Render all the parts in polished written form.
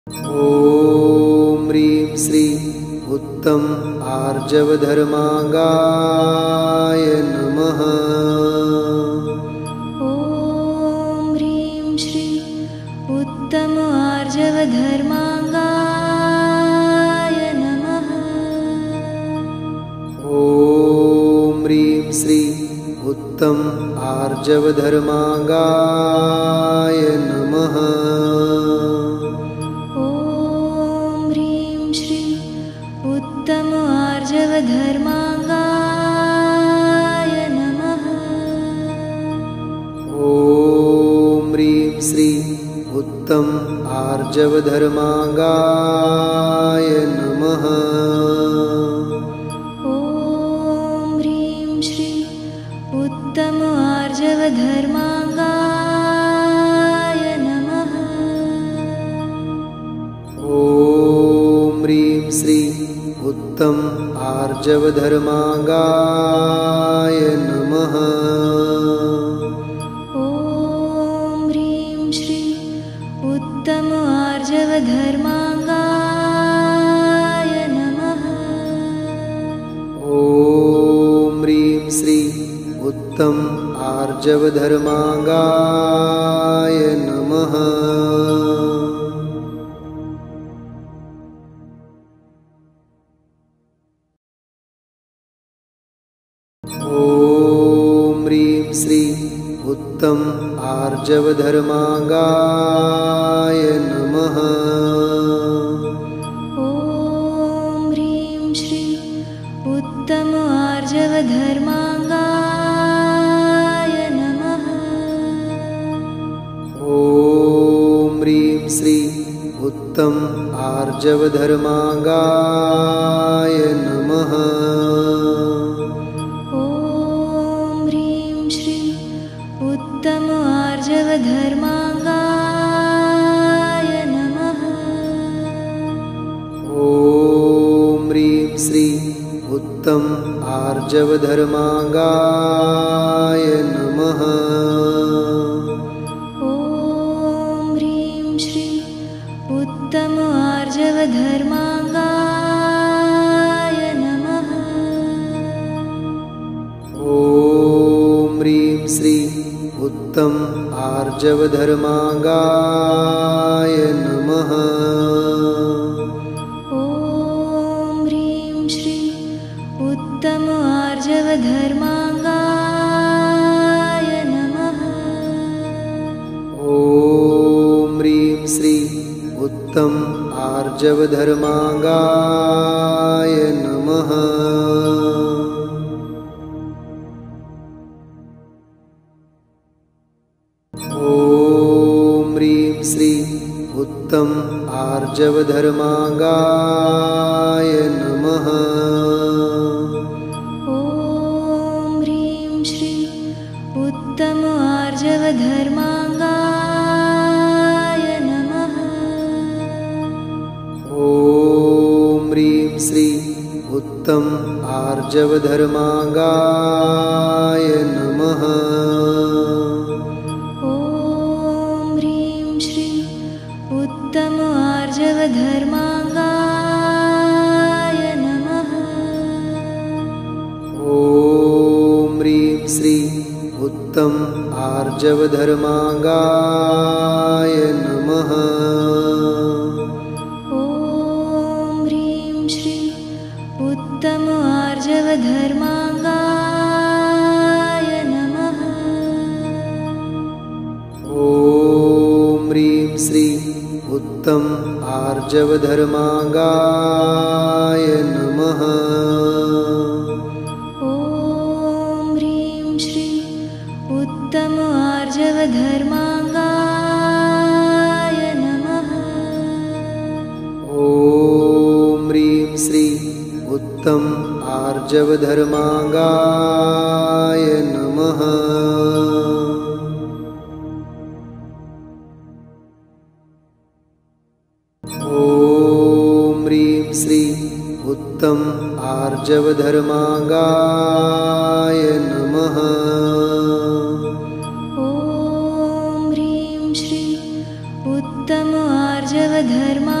ॐ ह्रीं श्री उत्तम आर्जवधर्मांगाय नमः। ॐ ह्रीं श्री उत्तम आर्जवधर्मांगाय नमः। ॐ ह्रीं श्री उत्तम आर्जवधर्मांगाय नमः। उत्तम आर्जवधर्मांगाय नमः। ॐ ह्रीं श्री उत्तम आर्जवधर्मांगाय नमः। ॐ ह्रीं श्री उत्तम आर्जवधर्मांगाय नमः। ॐ ह्रीं श्री उत्तम आर्जवधर्मांगाय नमः। ॐ ह्रीं श्री उत्तम आर्जवधर्मांगाय नमः। ॐ ह्रीं श्री उत्तम आर्जवधर्मांगाय नमः। ॐ ह्रीं श्री उत्तम आर्जवधर्मांगाय नमः। ॐ ह्रीं श्री उत्तम आर्जवधर्मांगाय नमः। ॐ ह्रीं श्री उत्तम आर्जवधर्मांगाय नमः। उत्तम आर्जवधर्मांगाय नमः। ॐ ह्रीं श्री उत्तम आर्जवधर्मांगाय नमः। ॐ ह्रीं श्री उत्तम आर्जवधर्मांगाय नमः। ॐ ह्रीं श्री उत्तम आर्जवधर्मांगाय नमः। ॐ ह्रीं श्री उत्तम आर्जवधर्मांगाय नमः। ॐ ह्रीं श्री उत्तम आर्जवधर्मांगाय नमः। ॐ ह्रीं श्री उत्तम आर्जवधर्मांगाय नमः। ॐ ह्रीं श्री उत्तम आर्जवधर्मांगाय नमः। ॐ ह्रीं श्री उत्तम आर्जवधर्मांगाय नमः। उत्तम आर्जवधर्मांगाय नमः। ॐ ह्रीं श्री उत्तम आर्जवधर्मांगाय नमः। ॐ ह्रीं श्री उत्तम आर्जवधर्मांगाय नमः। ॐ ह्रीं श्री उत्तम आर्जवधर्मांगाय नमः। ॐ ह्रीं श्री उत्तम आर्जवधर्मांगाय नमः। ॐ ह्रीं श्री उत्तम आर्जवधर्मांगाय नमः। ॐ ह्रीं श्री उत्तम आर्जवधर्मांगाय नमः। ॐ ह्रीं श्री उत्तम आर्जवधर्मांगाय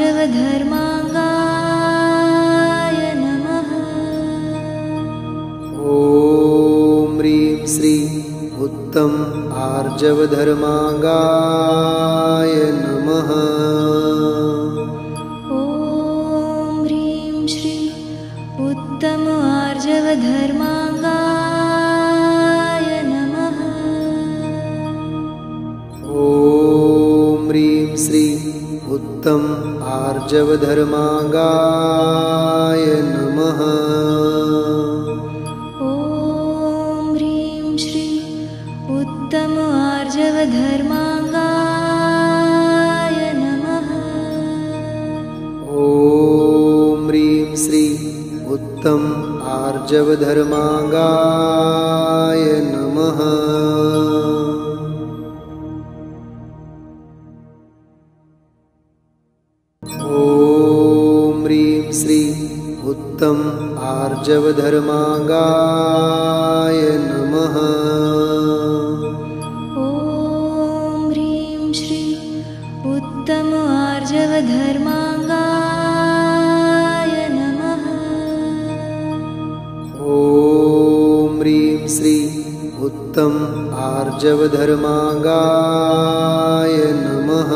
आर्जवधर्माङ्गाय नमः। ॐ ह्रीं श्रीं उत्तम आर्जवधर्माङ्गाय नमः। ॐ ह्रीं श्रीं उत्तम आर्जवधर्माङ्गाय नमः। ॐ ह्रीं श्रीं उत्तम आर्जवधर्माङ्गाय नमः। ॐ ह्रीं श्रीं उत्तम आर्जवधर्माङ्गाय नमः। ॐ ह्रीं श्रीं उत्तम आर्जवधर्माङ्गाय नमः। ॐ ह्रीं श्रीं उत्तम आर्जवधर्माङ्गाय नमः। ॐ ह्रीं श्रीं उत्तम आर्जवधर्माङ्गाय नमः। ॐ ह्रीं श्रीं उत्तम आर्जवधर्माङ्गाय नमः।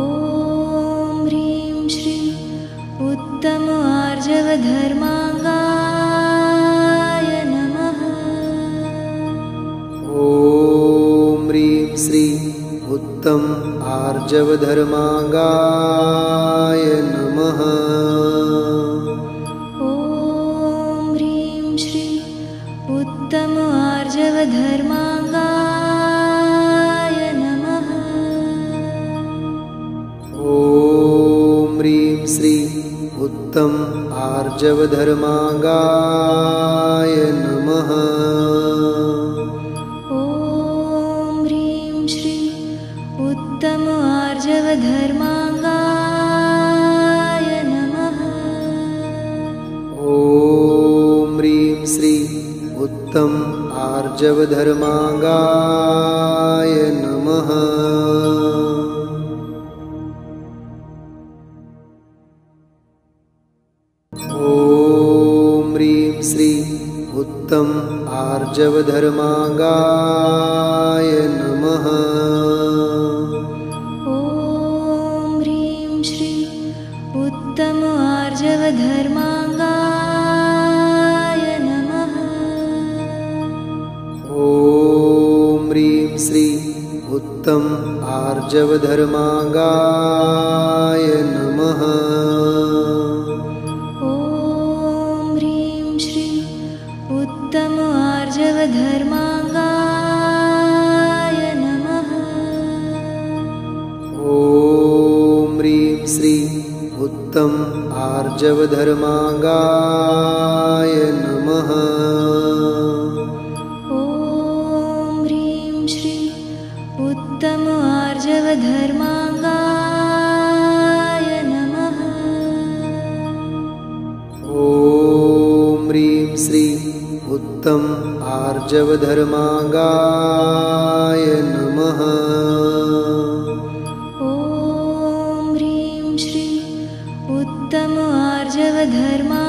ॐ ह्रीं श्रीं उत्तम आर्जवधर्माङ्गाय नमः। ॐ ह्रीं श्रीं उत्तम आर्जवधर्माङ्गाय नमः। ॐ ह्रीं श्रीं उत्तम आर्जवधर्माङ्गाय नमः। ॐ ह्रीं श्रीं उत्तम आर्जवधर्माङ्गाय नमः। ॐ ह्रीं श्रीं उत्तम आर्जवधर्माङ्गाय नमः। ॐ ह्रीं श्रीं उत्तम आर्जवधर्माङ्गाय नमः। ॐ ह्रीं श्रीं उत्तम आर्जवधर्माङ्गाय नमः। ॐ ह्रीं श्रीं उत्तम आर्जवधर्माङ्गाय नमः। ॐ ह्रीं श्रीं उत्तम आर्जवधर्माङ्गाय नमः। ॐ ह्रीं श्रीं उत्तम आर्जवधर्माङ्गाय नमः। ॐ ह्रीं श्रीं उत्तम आर्जवधर्माङ्गाय नमः। ॐ ह्रीं श्रीं उत्तम आर्जवधर्माङ्गाय नमः। ॐ ह्रीं श्रीं उत्तम आर्जवधर्माङ्गाय नमः। ॐ ह्रीं श्रीं उत्तम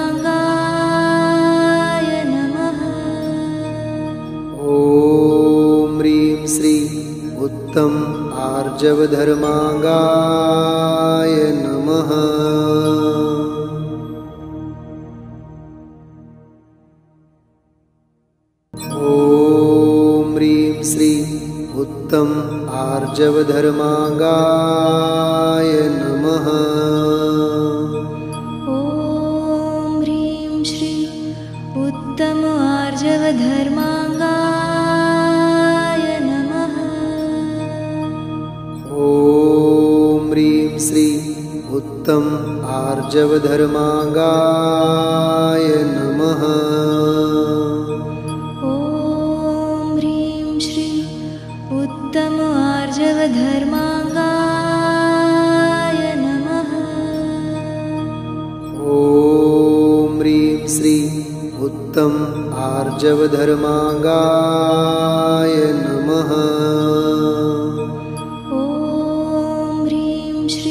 आर्जवधर्माङ्गाय नमः। ॐ ह्रीं श्रीं उत्तम आर्जवधर्माङ्गाय नमः। ॐ ह्रीं श्रीं उत्तम आर्जवधर्माङ्गाय नमः। ॐ ह्रीं श्रीं उत्तम आर्जवधर्माङ्गाय नमः। ॐ ह्रीं श्रीं उत्तम आर्जवधर्माङ्गाय नमः। ॐ ह्रीं श्रीं उत्तम आर्जवधर्माङ्गाय नमः। ॐ ह्रीं श्रीं उत्तम आर्जवधर्माङ्गाय नमः। ॐ ह्रीं श्रीं